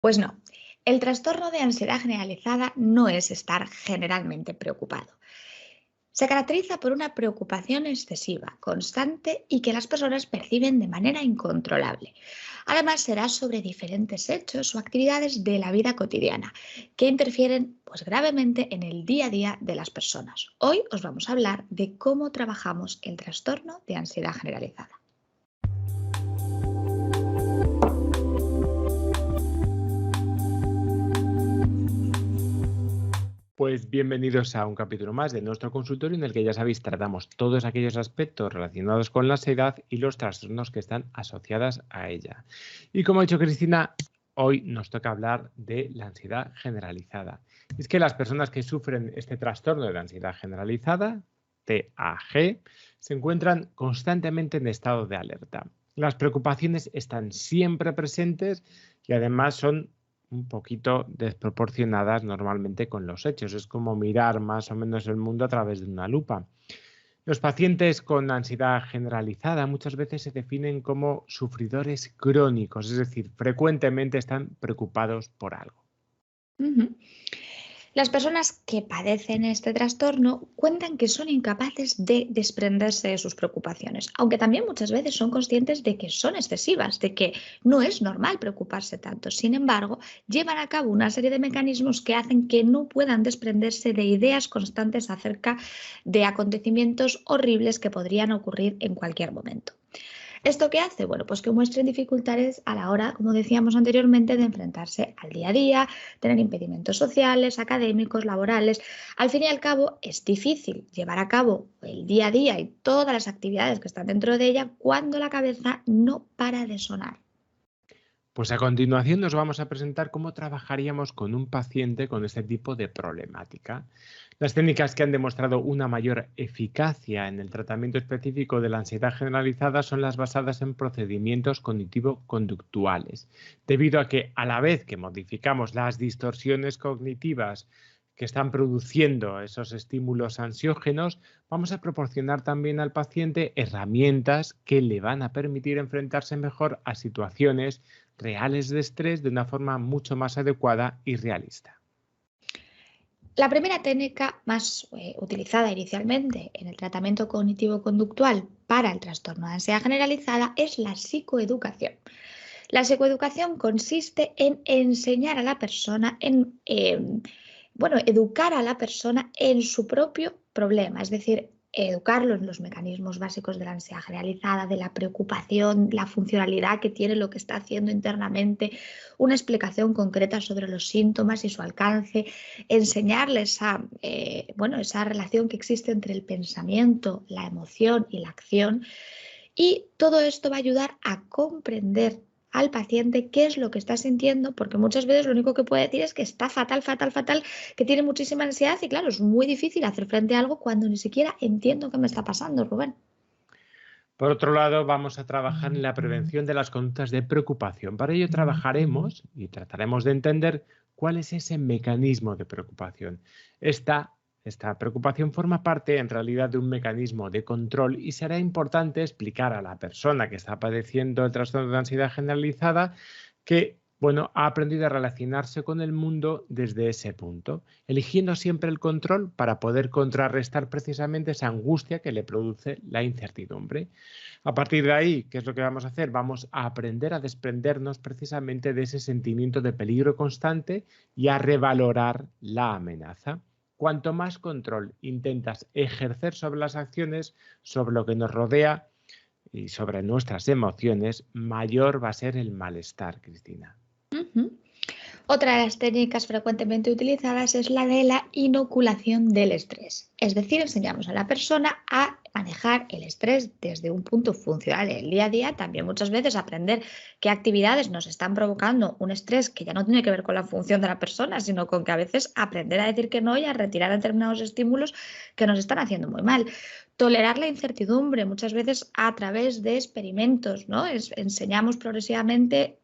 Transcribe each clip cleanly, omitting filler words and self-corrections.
Pues no, el trastorno de ansiedad generalizada no es estar generalmente preocupado. Se caracteriza por una preocupación excesiva, constante y que las personas perciben de manera incontrolable. Además, será sobre diferentes hechos o actividades de la vida cotidiana que interfieren gravemente en el día a día de las personas. Hoy os vamos a hablar de cómo trabajamos el trastorno de ansiedad generalizada. Pues bienvenidos a un capítulo más de nuestro consultorio en el que ya sabéis tratamos todos aquellos aspectos relacionados con la ansiedad y los trastornos que están asociados a ella. Y como ha dicho Cristina, hoy nos toca hablar de la ansiedad generalizada. Es que las personas que sufren este trastorno de la ansiedad generalizada, TAG, se encuentran constantemente en estado de alerta. Las preocupaciones están siempre presentes y además son un poquito desproporcionadas normalmente con los hechos. Es como mirar más o menos el mundo a través de una lupa. Los pacientes con ansiedad generalizada muchas veces se definen como sufridores crónicos, es decir, frecuentemente están preocupados por algo. Ujú. Las personas que padecen este trastorno cuentan que son incapaces de desprenderse de sus preocupaciones, aunque también muchas veces son conscientes de que son excesivas, de que no es normal preocuparse tanto. Sin embargo, llevan a cabo una serie de mecanismos que hacen que no puedan desprenderse de ideas constantes acerca de acontecimientos horribles que podrían ocurrir en cualquier momento. ¿Esto qué hace? Bueno, pues que muestren dificultades a la hora, como decíamos anteriormente, de enfrentarse al día a día, tener impedimentos sociales, académicos, laborales. Al fin y al cabo, es difícil llevar a cabo el día a día y todas las actividades que están dentro de ella cuando la cabeza no para de sonar. Pues a continuación nos vamos a presentar cómo trabajaríamos con un paciente con este tipo de problemática. Las técnicas que han demostrado una mayor eficacia en el tratamiento específico de la ansiedad generalizada son las basadas en procedimientos cognitivo-conductuales, debido a que a la vez que modificamos las distorsiones cognitivas que están produciendo esos estímulos ansiógenos, vamos a proporcionar también al paciente herramientas que le van a permitir enfrentarse mejor a situaciones reales de estrés de una forma mucho más adecuada y realista. La primera técnica más utilizada inicialmente en el tratamiento cognitivo-conductual para el trastorno de ansiedad generalizada es la psicoeducación. La psicoeducación consiste en enseñar a la persona, educar a la persona en su propio problema, es decir, educarlo en los mecanismos básicos de la ansiedad generalizada, de la preocupación, la funcionalidad que tiene lo que está haciendo internamente, una explicación concreta sobre los síntomas y su alcance, enseñarles esa relación que existe entre el pensamiento, la emoción y la acción. Y todo esto va a ayudar a comprender al paciente qué es lo que está sintiendo, porque muchas veces lo único que puede decir es que está fatal, fatal, fatal, que tiene muchísima ansiedad y claro, es muy difícil hacer frente a algo cuando ni siquiera entiendo qué me está pasando, Rubén. Por otro lado, vamos a trabajar en la prevención de las conductas de preocupación. Para ello trabajaremos y trataremos de entender cuál es ese mecanismo de preocupación. Esta preocupación forma parte en realidad de un mecanismo de control y será importante explicar a la persona que está padeciendo el trastorno de ansiedad generalizada que ha aprendido a relacionarse con el mundo desde ese punto, eligiendo siempre el control para poder contrarrestar precisamente esa angustia que le produce la incertidumbre. A partir de ahí, ¿qué es lo que vamos a hacer? Vamos a aprender a desprendernos precisamente de ese sentimiento de peligro constante y a revalorar la amenaza. Cuanto más control intentas ejercer sobre las acciones, sobre lo que nos rodea y sobre nuestras emociones, mayor va a ser el malestar, Cristina. Ujú. Otra de las técnicas frecuentemente utilizadas es la de la inoculación del estrés. Es decir, enseñamos a la persona a manejar el estrés desde un punto funcional del día a día. También muchas veces aprender qué actividades nos están provocando un estrés que ya no tiene que ver con la función de la persona, sino con que a veces aprender a decir que no y a retirar determinados estímulos que nos están haciendo muy mal. Tolerar la incertidumbre, muchas veces a través de experimentos, ¿no? Enseñamos progresivamente,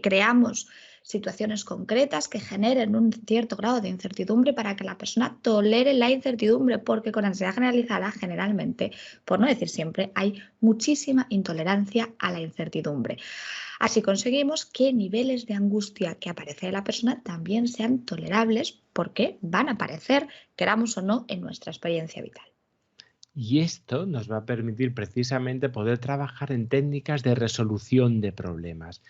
creamos situaciones concretas que generen un cierto grado de incertidumbre para que la persona tolere la incertidumbre, porque con ansiedad generalizada generalmente, por no decir siempre, hay muchísima intolerancia a la incertidumbre. Así conseguimos que niveles de angustia que aparece en la persona también sean tolerables porque van a aparecer, queramos o no, en nuestra experiencia vital. Y esto nos va a permitir precisamente poder trabajar en técnicas de resolución de problemas.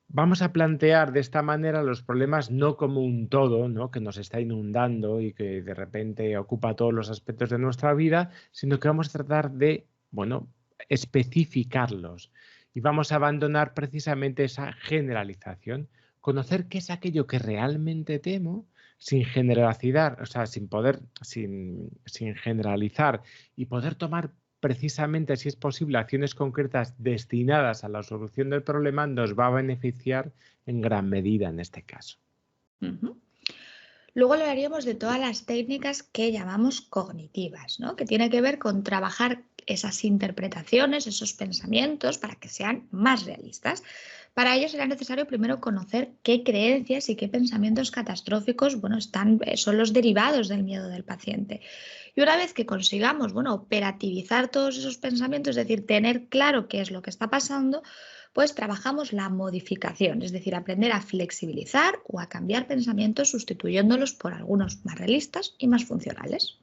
Vamos a plantear de esta manera los problemas no como un todo, ¿no?, que nos está inundando y que de repente ocupa todos los aspectos de nuestra vida, sino que vamos a tratar de, bueno, especificarlos y vamos a abandonar precisamente esa generalización, conocer qué es aquello que realmente temo sin generalizar, o sea, sin generalizar y poder tomar precisamente, si es posible, acciones concretas destinadas a la solución del problema, nos va a beneficiar en gran medida en este caso. Ujú. Luego hablaríamos de todas las técnicas que llamamos cognitivas, ¿no? Que tiene que ver con trabajar esas interpretaciones, esos pensamientos para que sean más realistas. Para ello será necesario primero conocer qué creencias y qué pensamientos catastróficos, bueno, son los derivados del miedo del paciente. Y una vez que consigamos, bueno, operativizar todos esos pensamientos, es decir, tener claro qué es lo que está pasando, pues trabajamos la modificación, es decir, aprender a flexibilizar o a cambiar pensamientos sustituyéndolos por algunos más realistas y más funcionales.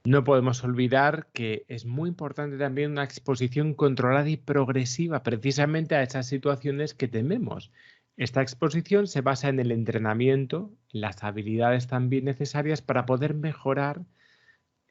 No podemos olvidar que es muy importante también una exposición controlada y progresiva precisamente a esas situaciones que tememos. Esta exposición se basa en el entrenamiento, en las habilidades también necesarias para poder mejorar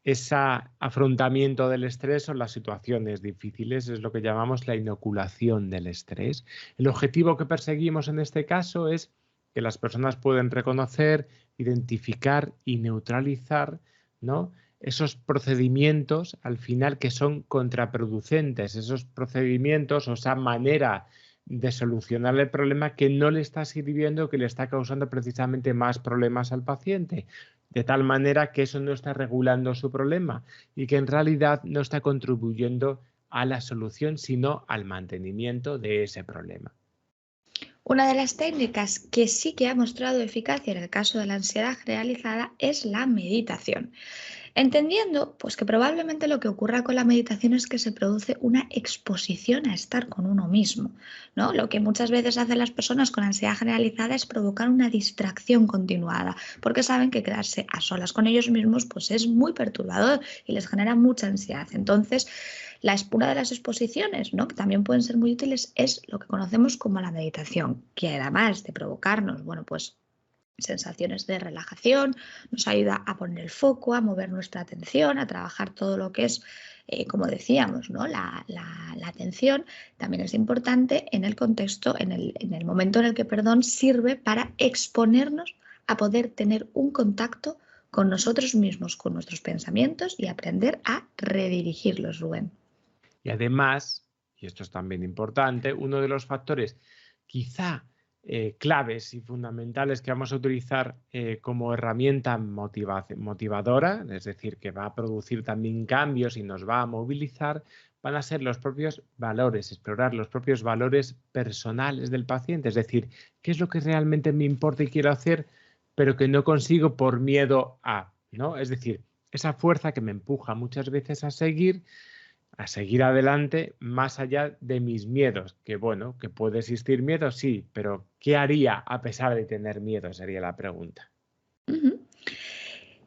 ese afrontamiento del estrés o las situaciones difíciles, es lo que llamamos la inoculación del estrés. El objetivo que perseguimos en este caso es que las personas puedan reconocer, identificar y neutralizar, ¿no?, esos procedimientos al final que son contraproducentes, esos procedimientos o esa manera de solucionar el problema que no le está sirviendo, que le está causando precisamente más problemas al paciente, de tal manera que eso no está regulando su problema y que en realidad no está contribuyendo a la solución, sino al mantenimiento de ese problema. Una de las técnicas que sí que ha mostrado eficacia en el caso de la ansiedad generalizada es la meditación. Entendiendo, pues que probablemente lo que ocurra con la meditación es que se produce una exposición a estar con uno mismo, ¿no? Lo que muchas veces hacen las personas con ansiedad generalizada es provocar una distracción continuada, porque saben que quedarse a solas con ellos mismos pues es muy perturbador y les genera mucha ansiedad. Entonces, una de las exposiciones, ¿no?, que también pueden ser muy útiles es lo que conocemos como la meditación, que además de provocarnos, bueno, pues sensaciones de relajación, nos ayuda a poner el foco, a mover nuestra atención, a trabajar todo lo que es, como decíamos, ¿no?, la atención. También es importante en el contexto, en el momento en el que, perdón, sirve para exponernos a poder tener un contacto con nosotros mismos, con nuestros pensamientos y aprender a redirigirlos, Rubén. Y además, y esto es también importante, uno de los factores quizá claves y fundamentales que vamos a utilizar como herramienta motivadora, es decir, que va a producir también cambios y nos va a movilizar, van a ser los propios valores, explorar los propios valores personales del paciente, es decir, qué es lo que realmente me importa y quiero hacer, pero que no consigo por miedo a, ¿no? Es decir, esa fuerza que me empuja muchas veces a seguir adelante más allá de mis miedos, que bueno, que puede existir miedo, sí, pero ¿qué haría a pesar de tener miedo? Sería la pregunta. Ujú.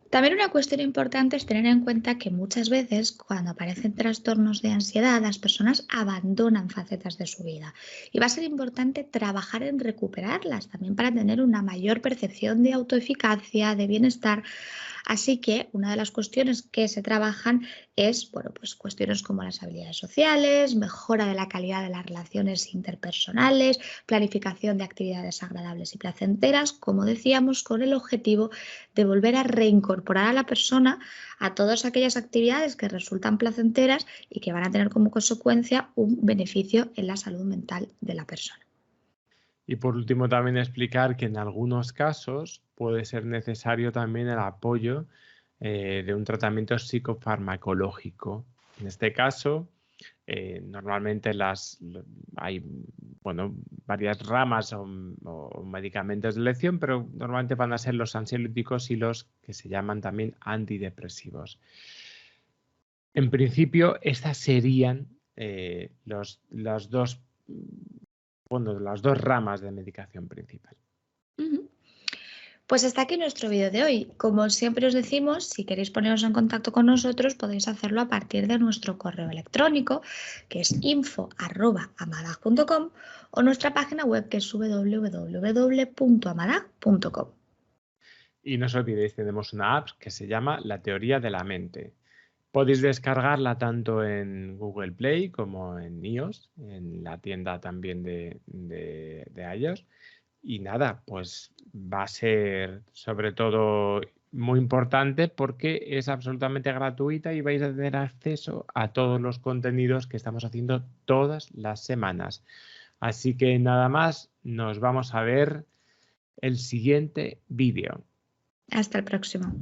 También una cuestión importante es tener en cuenta que muchas veces cuando aparecen trastornos de ansiedad, las personas abandonan facetas de su vida y va a ser importante trabajar en recuperarlas también para tener una mayor percepción de autoeficacia, de bienestar. Así que una de las cuestiones que se trabajan es, bueno, pues cuestiones como las habilidades sociales, mejora de la calidad de las relaciones interpersonales, planificación de actividades agradables y placenteras, como decíamos, con el objetivo de volver a reincorporar a la persona a todas aquellas actividades que resultan placenteras y que van a tener como consecuencia un beneficio en la salud mental de la persona. Y por último, también explicar que en algunos casos puede ser necesario también el apoyo de un tratamiento psicofarmacológico. En este caso, normalmente hay, bueno, varias ramas o medicamentos de elección, pero normalmente van a ser los ansiolíticos y los que se llaman también antidepresivos. En principio, estas serían los dos bueno, las dos ramas de medicación principal. Ujú. Pues hasta aquí nuestro vídeo de hoy. Como siempre os decimos, si queréis poneros en contacto con nosotros, podéis hacerlo a partir de nuestro correo electrónico, que es info@amadag.com, o nuestra página web, que es www.amadag.com. Y no os olvidéis, tenemos una app que se llama La Teoría de la Mente. Podéis descargarla tanto en Google Play como en iOS, en la tienda también de iOS. Y nada, pues va a ser sobre todo muy importante porque es absolutamente gratuita y vais a tener acceso a todos los contenidos que estamos haciendo todas las semanas. Así que nada más, nos vamos a ver el siguiente vídeo. Hasta el próximo.